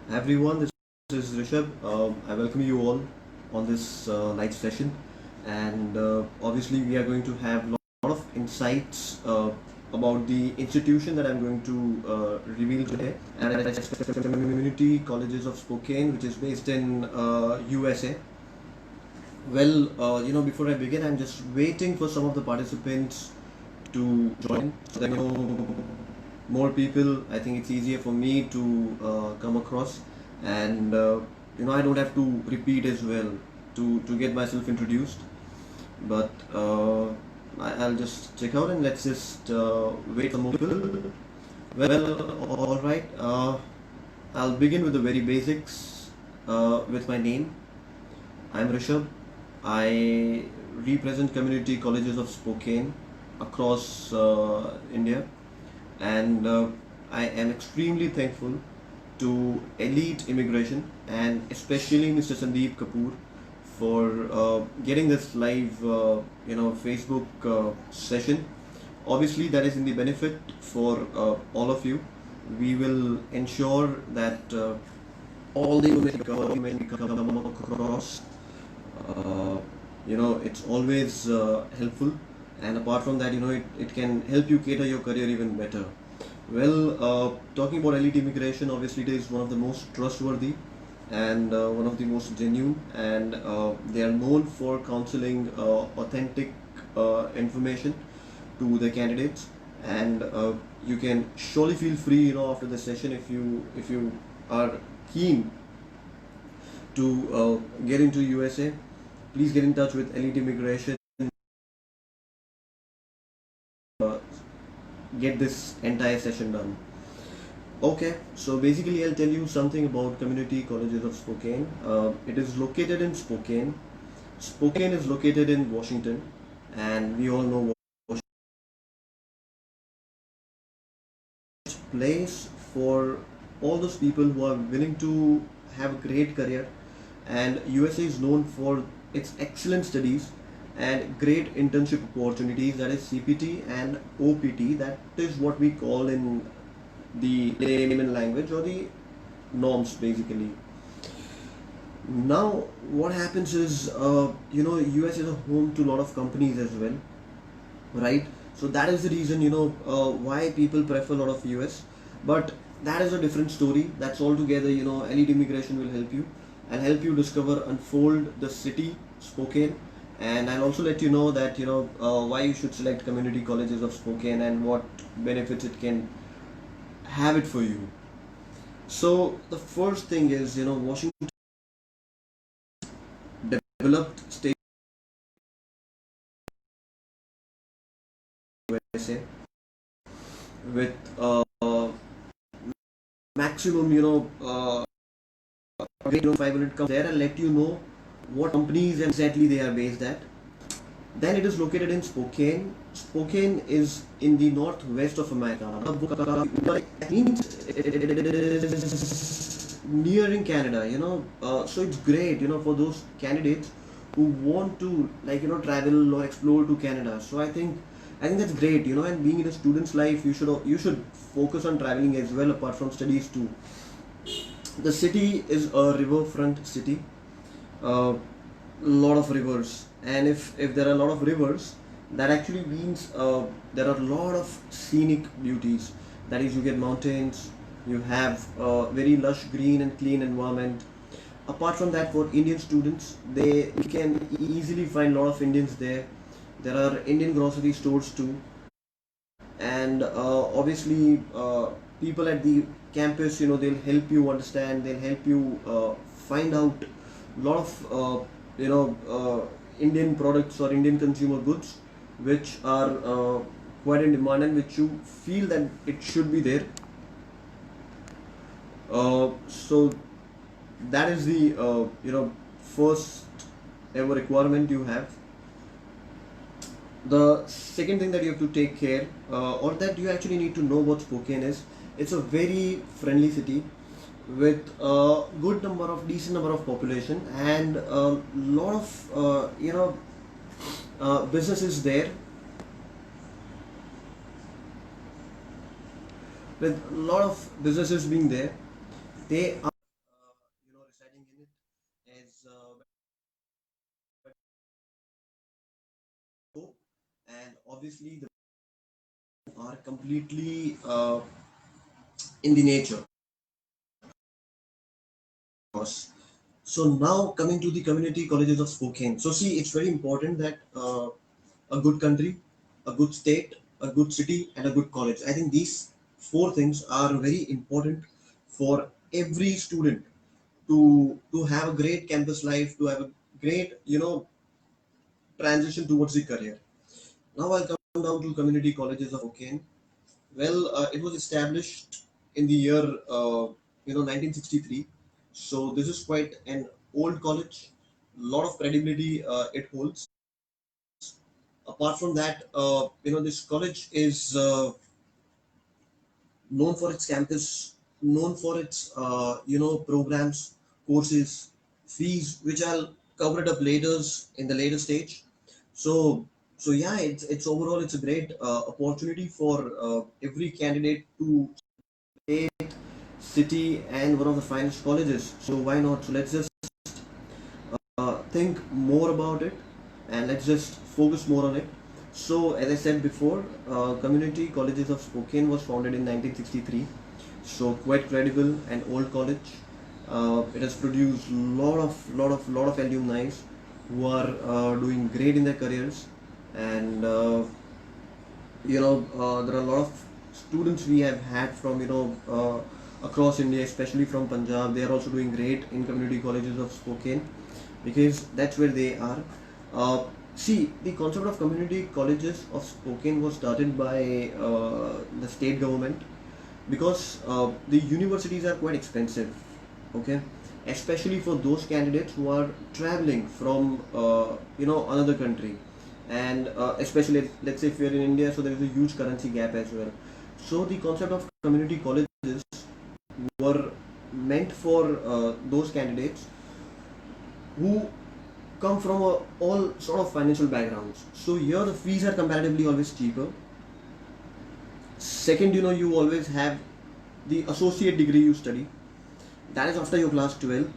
Hi everyone, this is Rishabh. I welcome you all on this night session, and obviously we are going to have a lot of insights about the institution that I'm going to reveal today, and it's Community Colleges of Spokane, which is based in USA. Well, before I begin, I'm just waiting for some of the participants to join, so that more people, I think it's easier for me to come across, and I don't have to repeat as well to get myself introduced. But I'll just check out and let's just wait for more people. Well, all right. I'll begin with the very basics with my name. I'm Rishabh. I represent community colleges of Spokane across India, and I am extremely thankful to Elite Immigration and especially Mr. Sandeep Kapoor for getting this live, Facebook session. Obviously, that is in the benefit for all of you. We will ensure that all the information come across. Uh, it's always helpful, and apart from that, it can help you cater your career even better. Well, talking about elite immigration, obviously it is one of the most trustworthy and one of the most genuine, and they are known for counseling authentic information to the candidates. And you can surely feel free, after the session, if you are keen to get into USA, please get in touch with Elite Immigration. Uh, get this entire session done. Okay, so basically, I'll tell you something about Community Colleges of Spokane. It is located in Spokane. Spokane is located in Washington, and we all know place for all those people who are willing to have a great career. And USA is known for its excellent studies and great internship opportunities, that is CPT and OPT. That is what we call in the layman language, or the norms basically. Now what happens is, US is a home to a lot of companies as well, right? So that is the reason, why people prefer a lot of US. But that is a different story. That's all together. Elite Immigration will help you and help you discover, unfold the city, Spokane. And I'll also let you know that, why you should select Community Colleges of Spokane and what benefits it can have it for you. So the first thing is, Washington developed state USA with maximum, grade 500 come there and let you know what companies exactly they are based at. Then it is located in Spokane. Spokane is in the northwest of America. That means it is nearing Canada, so it's great, for those candidates who want to, travel or explore to Canada. So I think that's great, and being in a student's life, you should focus on traveling as well apart from studies too. The city is a riverfront city. A lot of rivers, and if there are a lot of rivers, that actually means there are a lot of scenic beauties. That is, you get mountains, you have very lush green and clean environment. Apart from that, for Indian students, they you can easily find a lot of Indians there. There are Indian grocery stores too, and obviously people at the campus, they'll help you understand, they'll help you find out a lot of Indian products or Indian consumer goods which are quite in demand and which you feel that it should be there. So that is the first ever requirement you have. The second thing that you have to take care, or that you actually need to know what Spokane is, it's a very friendly city with a decent number of population, and a lot of businesses there. With a lot of businesses being there, they obviously the are completely in the nature. So now coming to the community colleges of Spokane. So see, it's very important that a good country, a good state, a good city, and a good college. I think these four things are very important for every student to have a great campus life, to have a great transition towards the career. Now I'll come down to community colleges of Spokane. Well, it was established in the year 1963. So this is quite an old college. A lot of credibility it holds. Apart from that, this college is known for its campus, known for its programs, courses, fees, which I'll cover it up later in the later stage. So yeah, it's overall it's a great opportunity for every candidate to city and one of the finest colleges. So why not? So let's just think more about it and let's just focus more on it. So as I said before, Community Colleges of Spokane was founded in 1963. So quite credible and old college. It has produced lot of alumni who are doing great in their careers, and there are a lot of students we have had from across India, especially from Punjab. They are also doing great in community colleges of Spokane because that's where they are. See, the concept of community colleges of Spokane was started by the state government because the universities are quite expensive, okay, especially for those candidates who are traveling from another country, and especially let's say if you're in India, so there is a huge currency gap as well. So the concept of community colleges were meant for those candidates who come from all sort of financial backgrounds. So here the fees are comparatively always cheaper. Second, you always have the associate degree you study. That is after your class 12th.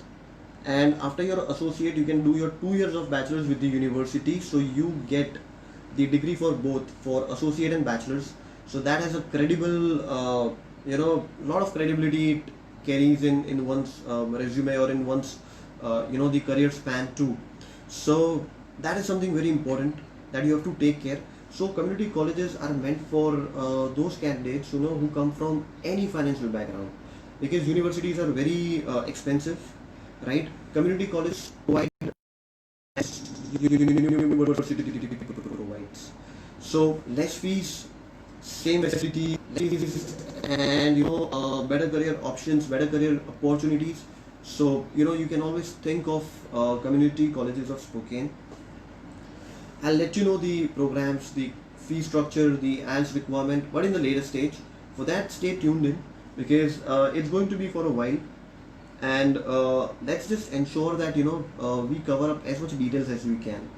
And after your associate, you can do your 2 years of bachelor's with the university. So you get the degree for both, for associate and bachelor's. So that has a credible, lot of credibility it carries in one's resume or in one's, the career span too. So that is something very important that you have to take care. So community colleges are meant for those candidates who come from any financial background because universities are very expensive, right? Community college provide university provides. So less fees, same facility, and better career options, better career opportunities. So you can always think of community colleges of Spokane. I'll let you know the programs, the fee structure, the IELTS requirement, but in the later stage. For that, stay tuned in because it's going to be for a while, and let's just ensure that we cover up as much details as we can.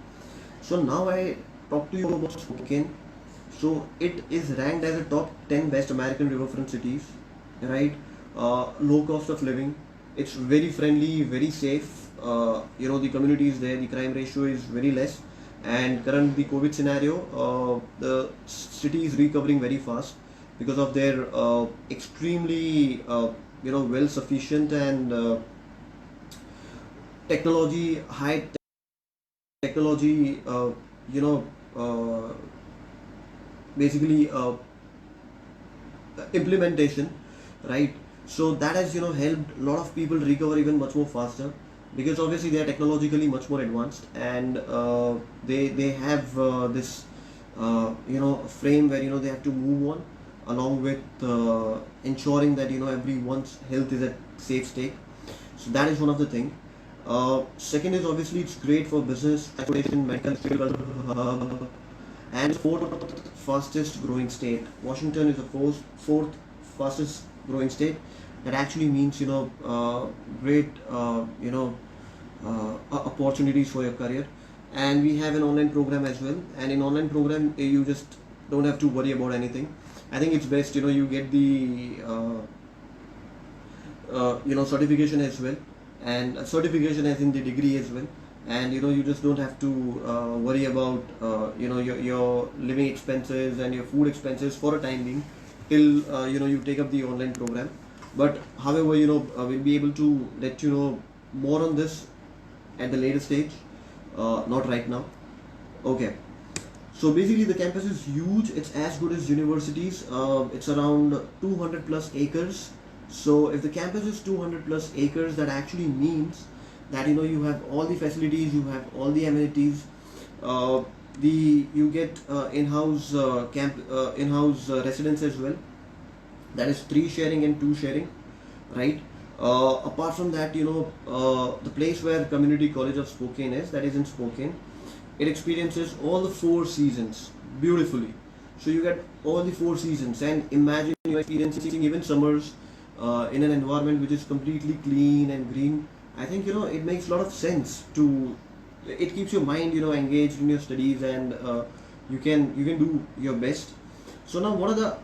So now I talk to you about Spokane. So it is ranked as a top 10 best American riverfront cities, right? Low cost of living. It's very friendly, very safe. The community is there. The crime ratio is very less. And current the COVID scenario, the city is recovering very fast because of their extremely well sufficient and high technology, basically implementation, right? So that has helped a lot of people recover even much more faster because obviously they are technologically much more advanced, and they have this frame where they have to move on along with ensuring that everyone's health is at safe stake. So that is one of the thing. Second is obviously it's great for business, transportation, medical, and fourth fastest growing state. Washington is the fourth fastest growing state. That actually means great opportunities for your career. And we have an online program as well. And in online program, you just don't have to worry about anything. I think it's best you get the certification as well, and certification as in the degree as well. and you just don't have to worry about your living expenses and your food expenses for a time being till you take up the online program. But however, we'll be able to let you know more on this at the later stage, not right now. Okay. So basically, the campus is huge. It's as good as universities. It's around 200 plus acres. So if the campus is 200 plus acres, that actually means that you have all the facilities, you have all the amenities. Uh, you get in-house residence as well. That is 3 sharing and 2 sharing, right? Apart from that, the place where Community College of Spokane is, that is in Spokane, it experiences all the 4 seasons beautifully. So you get all the 4 seasons, and imagine you're experiencing even summers in an environment which is completely clean and green. I think it makes a lot of sense to. It keeps your mind engaged in your studies, and you can do your best. So now, what are the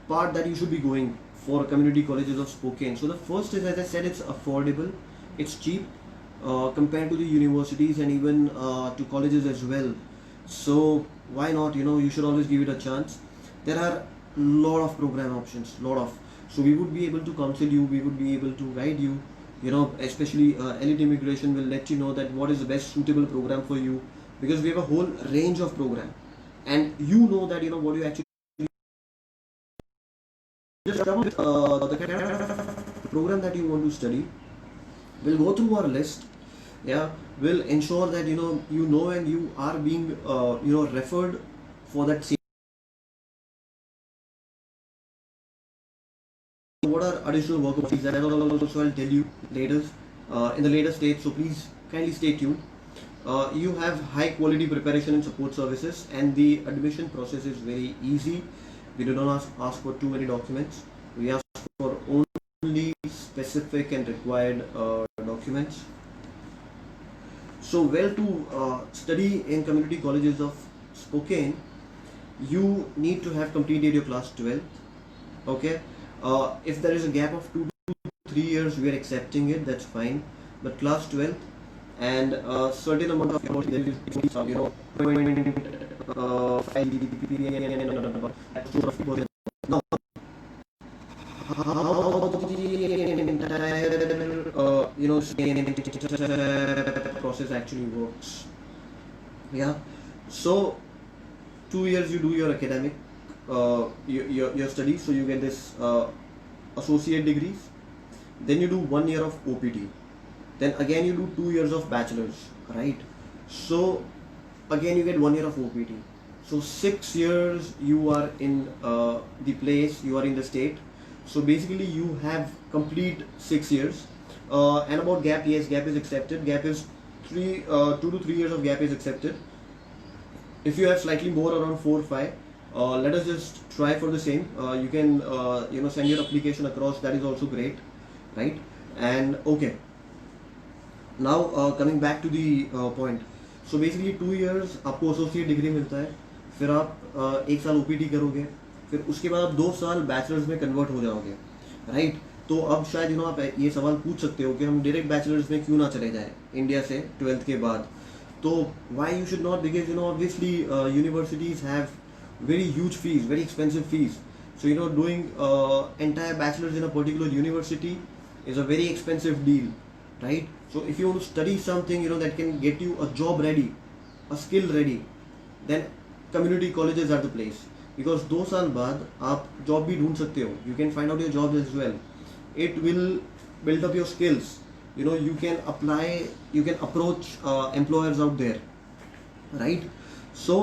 part that you should be going for community colleges of Spokane? So the first is, as I said, it's affordable, it's cheap compared to the universities and even to colleges as well. So why not? You should always give it a chance. There are lot of program options, lot of. So we would be able to counsel you, we would be able to guide you. Especially Elite Immigration will let you know that what is the best suitable program for you, because we have a whole range of program, and that what you actually just come with the program that you want to study. We'll go through our list. Yeah, we'll ensure that and you are being referred for that same. What are additional work opportunities, that also I'll tell you later in the later stage. So please kindly stay tuned. You have high quality preparation and support services, and the admission process is very easy. We do not ask for too many documents. We ask for only specific and required documents. So, to study in community colleges of Spokane, you need to have completed your class 12th. Okay. If there is a gap of 2 to 3 years, we are accepting it. That's fine. But class 12th and a certain amount of now how the entire process actually works. Yeah. So 2 years you do your academic your studies, so you get this associate degrees. Then you do 1 year of OPT. Then again you do 2 years of bachelor's, right? So again you get 1 year of OPT. So 6 years you are in the place, you are in the state. So basically you have complete 6 years. And about gap, yes, gap is accepted. Gap is 2 to 3 years of gap is accepted. If you have slightly more, around 4 or 5, let us just try for the same. You can send your application across. That is also great, right? And okay. Now coming back to the point. So basically 2 years आपको associate degree मिलता है, फिर आप 1 साल OPT करोगे, फिर उसके बाद आप 2 साल बैचलर्स में कन्वर्ट हो जाओगे, राइट? तो अब शायद आप ये सवाल पूछ सकते हो कि हम डायरेक्ट बैचलर्स में क्यों ना चले जाए इंडिया से 12th के बाद. तो why you should not, because obviously universities have very huge fees, very expensive fees. So doing entire bachelor's in a particular university is a very expensive deal, right? So if you want to study something that can get you a job ready, a skill ready, then community colleges are the place. Because 2 साल बाद आप job भी ढूंढ सकते हो. You can find out your jobs as well. It will build up your skills. You can apply, you can approach employers out there, right? So.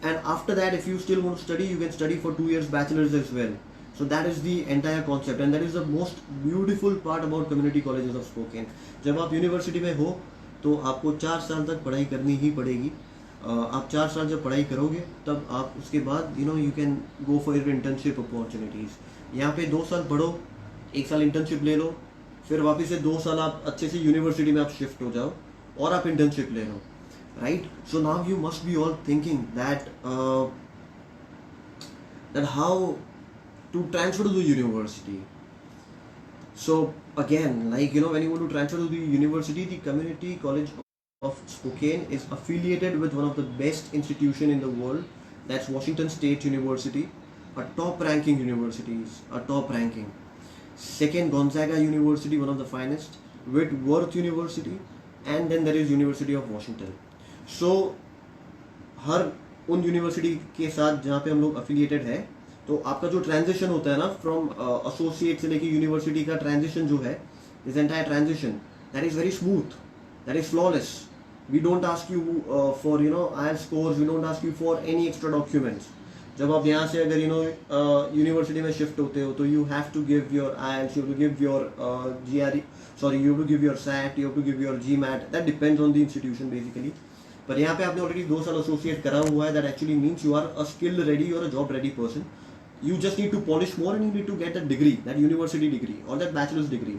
And after that, if you still want to study, you can study for 2 years bachelor's as well. So that is the entire concept, and that is the most beautiful part about community colleges of Spokane. जब आप university में हो तो आपको 4 साल तक पढ़ाई करनी ही पड़ेगी. आप 4 साल जब पढ़ाई करोगे तब आप उसके बाद you can go for your internship opportunities. यहाँ पे 2 साल पढ़ो, 1 साल इंटर्नशिप ले लो, फिर वापस से 2 साल आप अच्छे से यूनिवर्सिटी में आप शिफ्ट हो जाओ और आप इंटर्नशिप ले लो. Right? So now you must be all thinking that how to transfer to the university. So again, when you want to transfer to the university, the community college of Spokane is affiliated with one of the best institution in the world. That's Washington State University, a top ranking university, a top ranking. Second, Gonzaga University, one of the finest. Whitworth University, and then there is University of Washington. So हर उन university के साथ जहाँ पे हम लोग affiliated है, तो आपका जो ट्रांजिशन होता है ना फ्रॉम एसोसिएट से लेके यूनिवर्सिटी का ट्रांजिशन जो है, this entire transition that is very smooth, that is flawless. We don't ask you for IELTS scores, we don't ask you for any extra documents. जब आप यहाँ से अगर यूनिवर्सिटी में शिफ्ट होते हो तो you have to give your IELTS, you have to give your GRE, sorry you have to give your SAT, you have to give your GMAT. That depends on the institution basically. पर यहाँ पे आपने already 2 साल associate करा हुआ है. That actually means you are a skilled ready और a job ready person. You just need to polish more and you need to get that degree, that university degree or that bachelor's degree.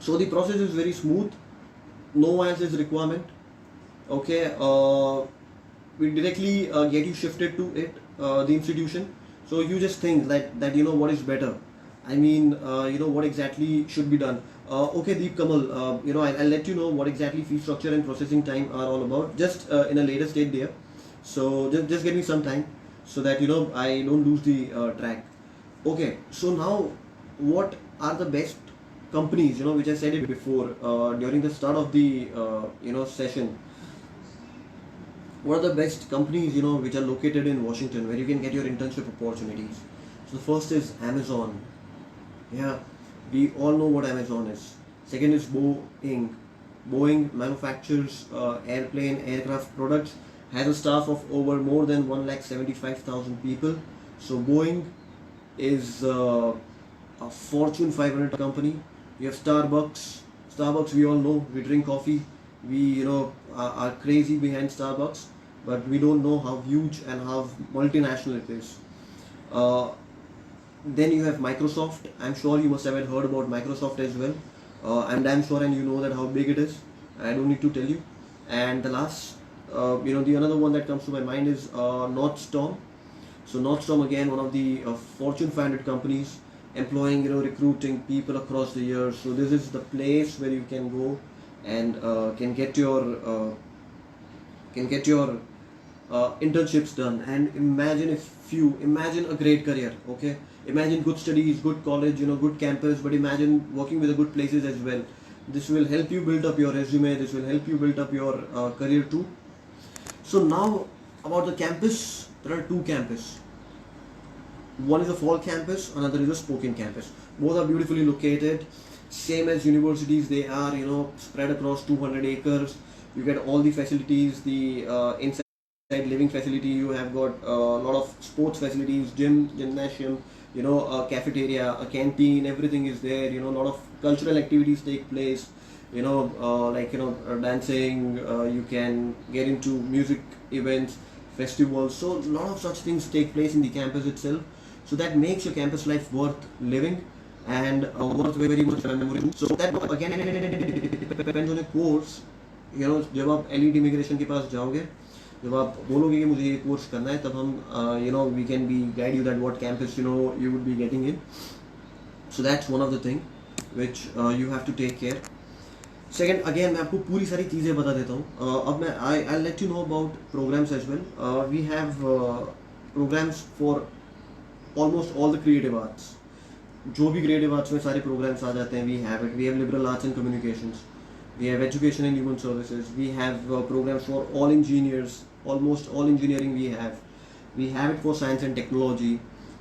So the process is very smooth. No IELTS requirement. Okay, we directly get you shifted to it, the institution. So you just think that what is better. I mean, what exactly should be done. Okay, Deep Kamal, I'll let you know what exactly fee structure and processing time are all about. Just in a later state there. So just give me some time, so that I don't lose the track. Okay, so now what are the best companies, which I said it before during the start of the session. What are the best companies which are located in Washington where you can get your internship opportunities? So the first is Amazon. Yeah, we all know what Amazon is. Second is Boeing. Boeing manufactures aircraft products, has a staff of over more than 175,000 people. So Boeing is a Fortune 500 company. You have Starbucks. Starbucks, we all know, we drink coffee. We are crazy behind Starbucks, but we don't know how huge and how multinational it is. Then you have Microsoft. I'm sure you must have heard about Microsoft as well. I'm damn sure and you know that how big it is. I don't need to tell you. And the last, the another one that comes to my mind is Nordstrom. So Nordstrom, again, one of the Fortune 500 companies, employing, recruiting people across the years. So this is the place where you can go and can get your internships done. And imagine a great career. Okay, imagine good studies, good college, good campus, but imagine working with the good places as well. This will help you build up your resume. This will help you build up your career too. So now about the campus, there are 2 campuses. One is a fall campus, another is a Spokane campus. Both are beautifully located, same as universities. They are spread across 200 acres. You get all the facilities, the inside living facility. You have got a lot of sports facilities, gym, gymnasium, a cafeteria, a canteen. Everything is there. A lot of cultural activities take place. Dancing. You can get into music events, festivals. So a lot of such things take place in the campus itself. So that makes your campus life worth living and worth very much memorable. So that again depends on a course. जब आप elite immigration के पास जाओगे, जब आप बोलोगे कि मुझे ये कोर्स करना है, तब हम we can be guide you that what campus you would be getting in. So that's one of the thing which you have to take care. Second, again मैं आपको पूरी सारी चीज़ें बता देता हूँ. अब मैं I'll let you know about programs as well. We have programs for almost all the creative arts. जो भी creative arts में सारे programs आ जाते हैं, we have it. We have liberal arts and communications. We have education and human services. We have programs for all engineers. Almost all engineering we have. We have it for science and technology.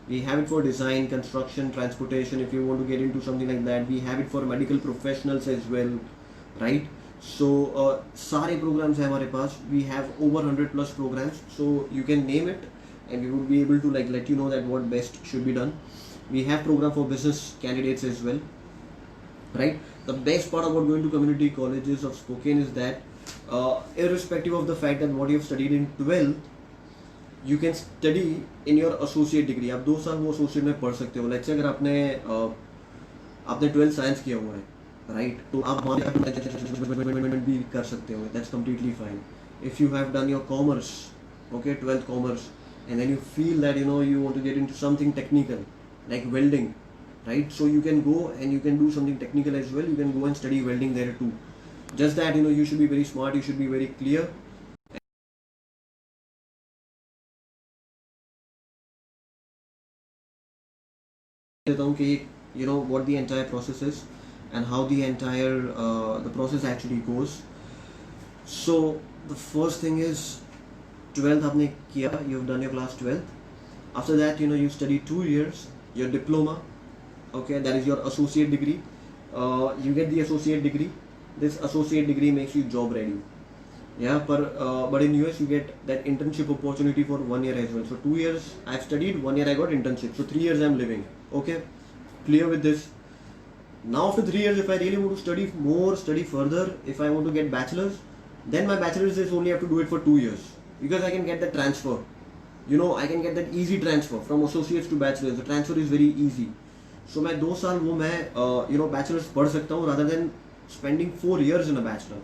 We have it for design, construction, transportation. If you want to get into something like that, we have it for medical professionals as well, right? So सारे programs हैं हमारे पास. We have over 100 plus programs. So you can name it, and we would be able to let you know that what best should be done. We have program for business candidates as well, right? The best part about going to community colleges of Spokane is that irrespective of the fact that what you have studied in 12th, you can study in your associate degree. आप 2 साल वो associate में पढ़ सकते हो. Let's say अगर आपने 12th science किया हुआ है, right? तो आप वहाँ भी कर सकते हो. That's completely fine. If you have done your commerce, okay, 12th commerce, and then you feel that you want to get into something technical like welding, right? So you can go and you can do something technical as well. You can go and study welding there too. Just that you should be very smart, you should be very clear. What the entire process is and how the entire the process actually goes. So the first thing is 12th आपने किया, you've done your class 12th. After that you study 2 years your diploma. Okay, that is your associate degree. You get the associate degree. This associate degree makes you job ready. Yeah, but in US you get that internship opportunity for 1 year as well. So 2 years I've studied, 1 year I got internship. So 3 years I'm living. Okay, clear with this. Now after 3 years, if I really want to study more, study further, if I want to get bachelor's, then my bachelor's is only have to do it for 2 years, because I can get the transfer. I can get that easy transfer from associates to bachelor's. The transfer is very easy. So मैं 2 साल वो मैं bachelor's पढ़ सकता हूँ rather than spending 4 years in a bachelor.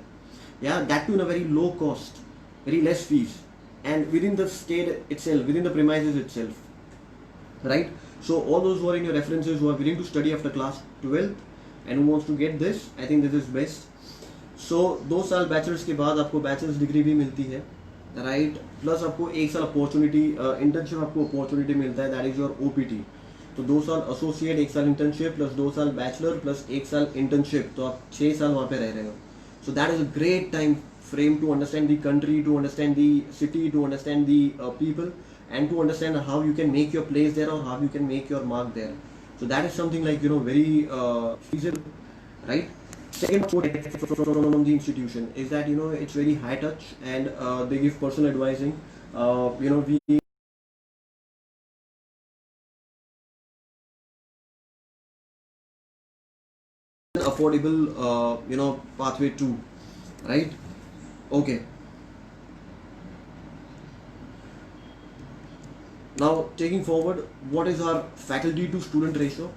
Yeah, that too in a very low cost, very less fees, and within the state itself, within the premises itself, right? So all those who are in your references who are willing to study after class 12th and who wants to get this, I think this is best. So 2 साल bachelors के बाद आपको bachelors degree भी मिलती है, right? Plus आपको 1 साल opportunity internship आपको अपॉर्चुनिटी मिलता है, दैट इज योर OPT. तो 2 साल एसोसिएट, 1 साल इंटर्नशिप प्लस 2 साल बैचलर प्लस 1 साल इंटर्नशिप, तो आप 6 साल वहाँ पे रह रहे हो. So that is a great time frame to understand the country, to understand the city, to understand the people, and to understand how you can make your place there or how you can make your mark there. So that is something like very feasible, right? Second from the institution is that it's very high touch, and they give personal advising. We affordable pathway too, right? Okay, now taking forward, what is our faculty to student ratio?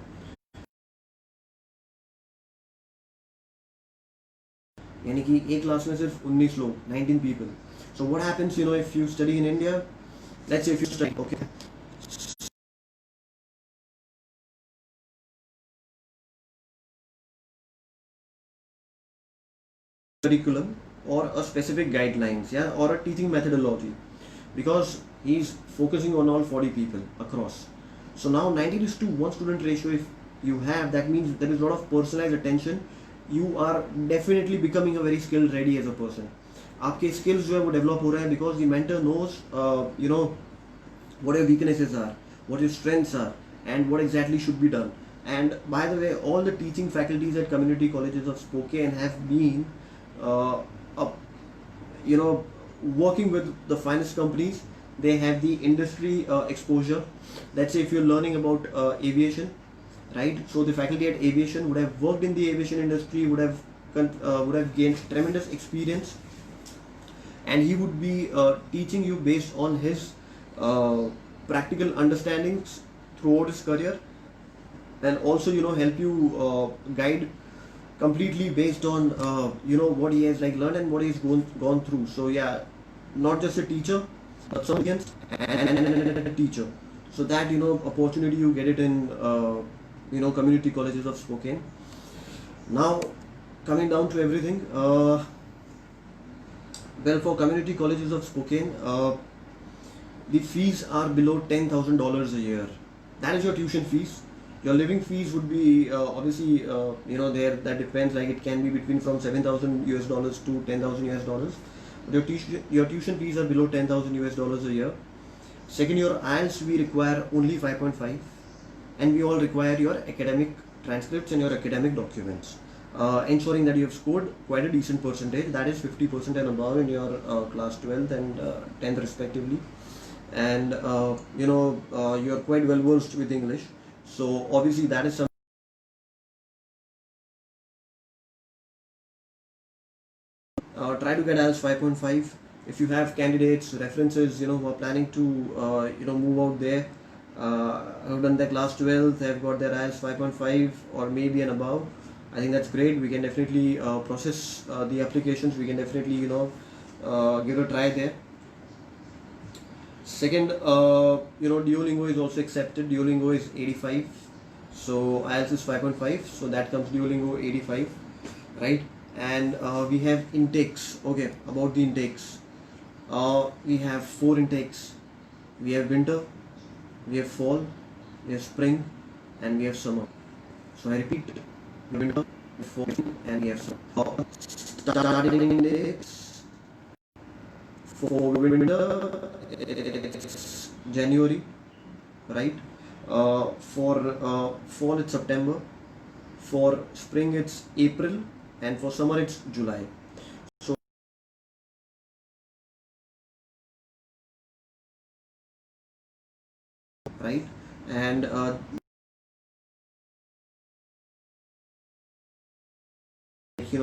यानी कि एक class में सिर्फ 19 लोग, 19 people. So what happens if you study in India, let's say if you study, okay, curriculum or a specific guidelines, yeah, or a teaching methodology, because he's focusing on all 40 people across. So now 19:1 student ratio if you have, that means there is a lot of personalized attention. You are definitely becoming a very skilled ready as a person. आपके skills जो है वो develop हो रहे हैं, because the mentor knows what your weaknesses are, what your strengths are, and what exactly should be done. And by the way, all the teaching faculties at community colleges of Spokane have been working with the finest companies. They have the industry exposure. Let's say if you're learning about aviation, right? So the faculty at aviation would have worked in the aviation industry, would have gained tremendous experience, and he would be teaching you based on his practical understandings throughout his career, and also help you guide completely based on what he has learned and what he's gone through. So yeah, not just a teacher, but someone and a teacher. So that opportunity you get it in community colleges of Spokane. Now coming down to everything, well, for community colleges of Spokane, the fees are below $10,000 a year. That is your tuition fees. Your living fees would be obviously there, that depends, like it can be between from $7,000 to $10,000. But your tuition fees are below $10,000 a year. Second, your IELTS we require only 5.5, and we all require your academic transcripts and your academic documents, ensuring that you have scored quite a decent percentage, that is 50% and above in your class 12th and 10th respectively, and you're quite well versed with English. So obviously that is something. Try to get IELTS 5.5. If you have candidates, references, who are planning to move out there, have done their class 12th, have got their IELTS 5.5 or maybe and above, I think that's great. We can definitely process the applications. We can definitely give it a try there. Second, Duolingo is also accepted. Duolingo is 85, so IELTS is 5.5, so that comes Duolingo 85, right? and we have intakes. Okay, about the intakes, we have 4 intakes. We have winter, we have fall, we have spring, and we have summer. So I repeat, winter, fall, and we have summer. Starting intakes for winter, it's January, right? For fall, it's September. For spring, it's April, and for summer, it's July. So, right, and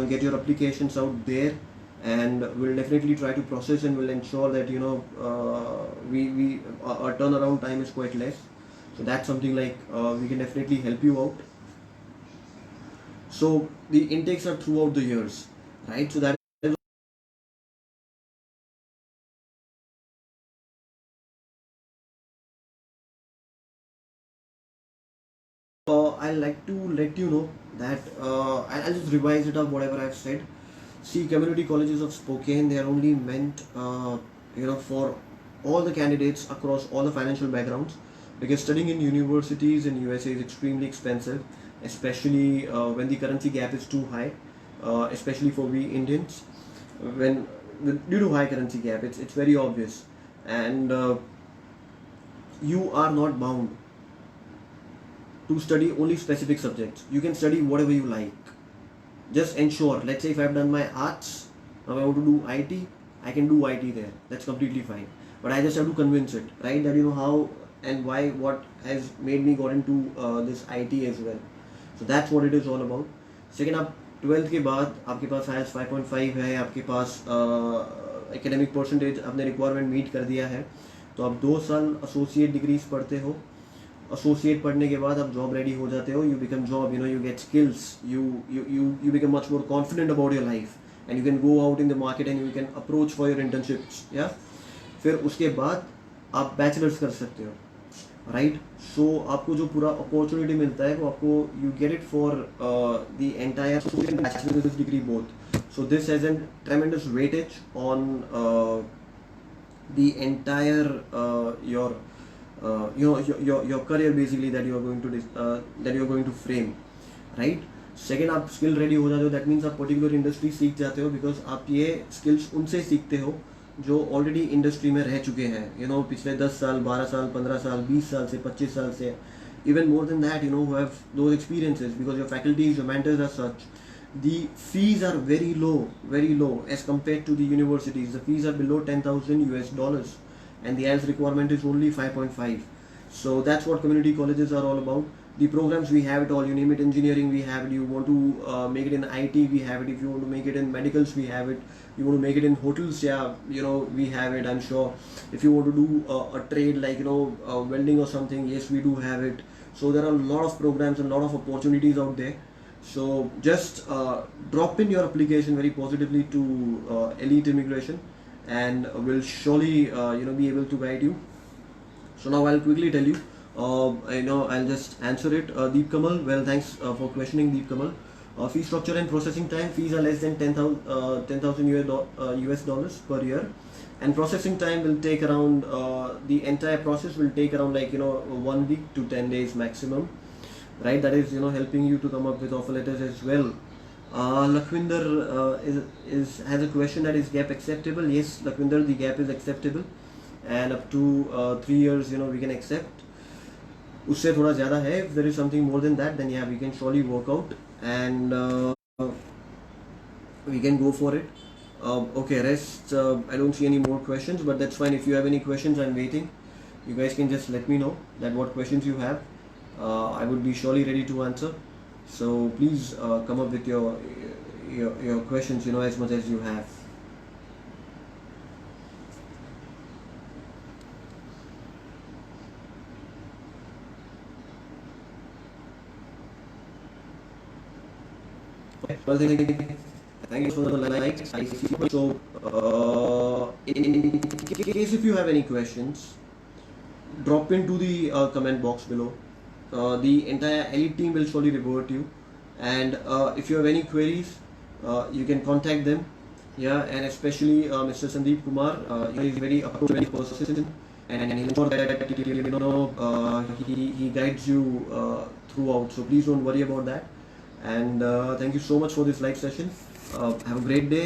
get your applications out there, and we'll definitely try to process, and we'll ensure that we our turnaround time is quite less. So that's something like we can definitely help you out. So the intakes are throughout the years, right? So that is I'd like to let you know that I'll just revise it up whatever I've said. See, community colleges of Spokane, they are only meant for all the candidates across all the financial backgrounds, because studying in universities in USA is extremely expensive, especially when the currency gap is too high, especially for we Indians. When due to high currency gap, it's very obvious, and you are not bound to study only specific subjects. You can study whatever you like. Just ensure, let's say if I've done my arts, now I want to do IT, I can do IT there. That's completely fine. But I just have to convince it, right? That how and why, what has made me got into this IT as well. So that's what it is all about. Second, आप 12th के बाद आपके पास IELTS 5.5 है, आपके पास academic percentage आपने requirement meet कर दिया है, तो आप 2 साल एसोसिएट डिग्रीज पढ़ते हो. एसोसिएट पढ़ने के बाद आप जॉब रेडी हो जाते हो. You become job, you get skills, you become much more confident about your life, and you can go out in the market and you can approach for your internships. या फिर उसके बाद आप bachelors कर सकते हो, राइट? सो आपको जो पूरा अपॉर्चुनिटी मिलता है वो आपको you get it for the entire bachelors degree both. So this has an ट्रेमेंडस weightage on the entire your career basically that you are going to frame, right? Second, आप स्किल रेडी हो जाते हो. That means आप particular industry सीख जाते हो, because आप ये स्किल्स उनसे सीखते हो जो ऑलरेडी इंडस्ट्री में रह चुके हैं, पिछले 10 साल, 12 साल, 15 साल, 20 साल से, 25 साल से, even more than that, who have those experiences, because your faculties, your mentors are such. The fees are very low as compared to the universities. The fees are below $10,000, and the IELTS requirement is only 5.5. So that's what community colleges are all about. The programs, we have it all. You name it, engineering, we have it. You want to make it in IT, we have it. If you want to make it in medicals, we have it. You want to make it in hotels, we have it, I'm sure. If you want to do a trade like welding or something, yes, we do have it. So there are a lot of programs and a lot of opportunities out there. So just drop in your application very positively to Elite Immigration, and we'll surely be able to guide you. So now I'll quickly tell you. I'll just answer it. Deep Kamal, well, thanks for questioning, Deep Kamal. Fee structure and processing time. Fees are less than 10,000 US dollars per year, and processing time will take around the entire process will take around 1 week to 10 days maximum, right? That is helping you to come up with offer letters as well. Lakhvinder has a question, that is gap acceptable? Yes, Lakhvinder, the gap is acceptable, and up to 3 years we can accept. उससे थोड़ा ज़्यादा है, if there is something more than that, then yeah, we can surely work out, and we can go for it. Okay, rest, I don't see any more questions, but that's fine. If you have any questions, I'm waiting. You guys can just let me know that what questions you have. I would be surely ready to answer. So please come up with your questions, as much as you have. Well, thank you for the likes. I see. So, in case if you have any questions, drop into the comment box below. The entire Elite team will surely revert you. And if you have any queries, you can contact them. Yeah, and especially Mr. Sandeep Kumar, he is very approachable person, and he'll ensure that he guides you throughout. So please don't worry about that. And thank you so much for this live session. Have a great day.